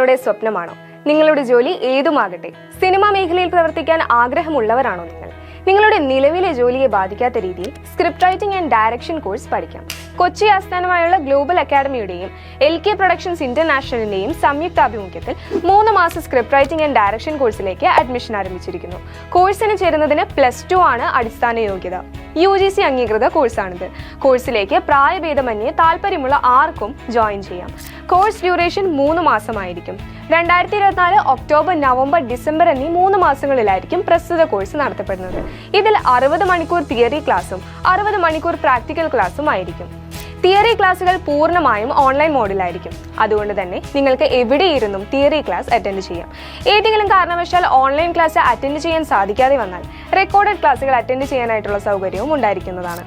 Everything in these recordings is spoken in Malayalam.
നിങ്ങളുടെ സ്വപ്നമാണോ? നിങ്ങളുടെ ജോലി ഏതുമാകട്ടെ, സിനിമാ മേഖലയിൽ പ്രവർത്തിക്കാൻ ആഗ്രഹമുള്ളവരാണോ നിങ്ങൾ? നിങ്ങളുടെ നിലവിലെ ജോലിയെ ബാധിക്കാത്ത രീതിയിൽ script writing and direction course പഠിക്കാം. കൊച്ചി ആസ്ഥാനമായുള്ള ഗ്ലോബൽ അക്കാഡമിയുടെയും LK പ്രൊഡക്ഷൻസ് ഇന്റർനാഷണലിന്റെയും സംയുക്താഭിമുഖ്യത്തിൽ 3 മാസ സ്ക്രിപ്റ്റ് റൈറ്റിംഗ് ആൻഡ് ഡയറക്ഷൻ കോഴ്സിലേക്ക് അഡ്മിഷൻ ആരംഭിച്ചിരിക്കുന്നു. കോഴ്സിന് ചേരുന്നതിന് +2 ആണ് അടിസ്ഥാന യോഗ്യത. UGC അംഗീകൃത കോഴ്സാണിത്. കോഴ്സിലേക്ക് പ്രായഭേദമന്യേ താല്പര്യമുള്ള ആർക്കും ജോയിൻ ചെയ്യാം. Course duration 3 മാസമായിരിക്കും. 2024 October, November, December എന്നീ 3 മാസങ്ങളിലായിരിക്കും പ്രസ്തുത കോഴ്സ് നടത്തപ്പെടുന്നത്. ഇതിൽ 60 മണിക്കൂർ തിയറി ക്ലാസും 60 മണിക്കൂർ പ്രാക്ടിക്കൽ ക്ലാസും ആയിരിക്കും. തിയറി ക്ലാസുകൾ പൂർണ്ണമായും ഓൺലൈൻ മോഡിലായിരിക്കും. അതുകൊണ്ട് തന്നെ നിങ്ങൾക്ക് എവിടെയിരുന്നും തിയറി ക്ലാസ് അറ്റൻഡ് ചെയ്യാം. ഏതെങ്കിലും കാരണവശാൽ ഓൺലൈൻ ക്ലാസ് അറ്റൻഡ് ചെയ്യാൻ സാധിക്കാതെ വന്നാൽ റെക്കോർഡഡ് ക്ലാസുകൾ അറ്റൻഡ് ചെയ്യാനായിട്ടുള്ള സൗകര്യവും ഉണ്ടായിരിക്കുന്നതാണ്.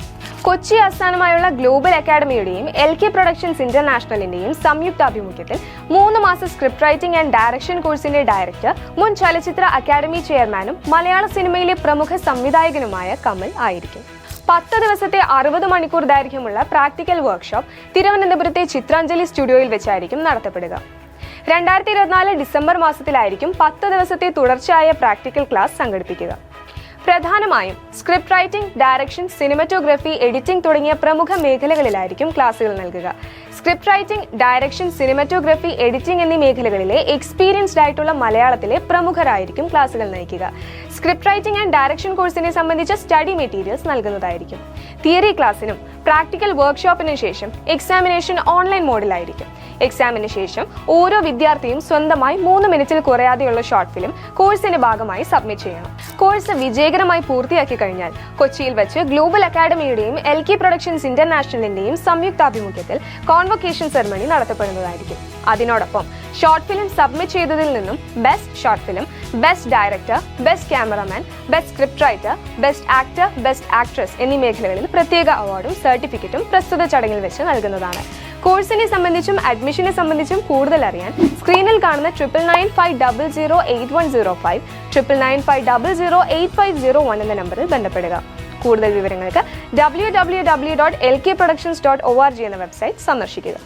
കൊച്ചി ആസ്ഥാനമായുള്ള ഗ്ലോബൽ അക്കാഡമിയുടെയും LK പ്രൊഡക്ഷൻസ് ഇന്റർനാഷണലിന്റെയും സംയുക്താഭിമുഖ്യത്തിൽ 3 മാസ സ്ക്രിപ്റ്റ് റൈറ്റിംഗ് ആൻഡ് ഡയറക്ഷൻ കോഴ്സിന്റെ ഡയറക്ടർ, മുൻ ചലച്ചിത്ര അക്കാദമി ചെയർമാനും മലയാള സിനിമയിലെ പ്രമുഖ സംവിധായകനുമായ കമൽ ആയിരിക്കും. 10 ദിവസത്തെ 60 മണിക്കൂർ ദൈർഘ്യമുള്ള പ്രാക്ടിക്കൽ വർക്ക്ഷോപ്പ് തിരുവനന്തപുരത്തെ ചിത്രാഞ്ജലി സ്റ്റുഡിയോയിൽ വെച്ചായിരിക്കും നടത്തപ്പെടുക. 2024 ഡിസംബർ മാസത്തിലായിരിക്കും 10 ദിവസത്തെ തുടർച്ചയായ പ്രാക്ടിക്കൽ ക്ലാസ് സംഘടിപ്പിക്കുക. പ്രധാനമായും script writing, direction, cinematography, editing തുടങ്ങിയ പ്രമുഖ മേഖലകളിലായിരിക്കും ക്ലാസുകൾ നൽകുക. Script writing, direction, cinematography, editing എന്നീ മേഖലകളിലെ എക്സ്പീരിയൻസ്ഡ് ആയിട്ടുള്ള മലയാളത്തിലെ പ്രമുഖരായിരിക്കും ക്ലാസുകൾ നയിക്കുക. സ്ക്രിപ്റ്റ് റൈറ്റിംഗ് ആൻഡ് ഡയറക്ഷൻ കോഴ്സിനെ സംബന്ധിച്ച സ്റ്റഡി മെറ്റീരിയൽസ് നൽകുന്നതായിരിക്കും. തിയറി ക്ലാസ്സിനും പ്രാക്ടിക്കൽ വർക്ക്ഷോപ്പിനും ശേഷം എക്സാമിനേഷൻ ഓൺലൈൻ മോഡിലായിരിക്കും. എക്സാമിന് ശേഷം ഓരോ വിദ്യാർത്ഥിയും സ്വന്തമായി 3 മിനിറ്റിൽ കുറയാതെയുള്ള ഷോർട്ട് ഫിലിം കോഴ്സിന്റെ ഭാഗമായി സബ്മിറ്റ് ചെയ്യണം. കോഴ്സ് വിജയകരമായി പൂർത്തിയാക്കി കഴിഞ്ഞാൽ കൊച്ചിയിൽ വെച്ച് ഗ്ലോബൽ അക്കാഡമിയുടെയും LK പ്രൊഡക്ഷൻസ് ഇന്റർനാഷണലിന്റെയും സംയുക്താഭിമുഖ്യത്തിൽ കോൺവൊക്കേഷൻ സെറമണി നടത്തപ്പെടുന്നതായിരിക്കും. അതിനോടൊപ്പം ഷോർട്ട് ഫിലിം സബ്മിറ്റ് ചെയ്തതിൽ നിന്നും best short film, best director, best cameraman, best script writer, best actor, best actress എന്നീ മേഖലകളിൽ പ്രത്യേക അവാർഡും സർട്ടിഫിക്കറ്റും പ്രസ്തുത ചടങ്ങിൽ വെച്ച് നൽകുന്നതാണ്. കോഴ്സിനെ സംബന്ധിച്ചും അഡ്മിഷനെ സംബന്ധിച്ചും കൂടുതൽ അറിയാൻ സ്ക്രീനിൽ കാണുന്ന 9995008105 9995008501 എന്ന നമ്പറിൽ ബന്ധപ്പെടുക. കൂടുതൽ വിവരങ്ങൾക്ക് www.lkproductions.org എന്ന വെബ്സൈറ്റ് സന്ദർശിക്കുക.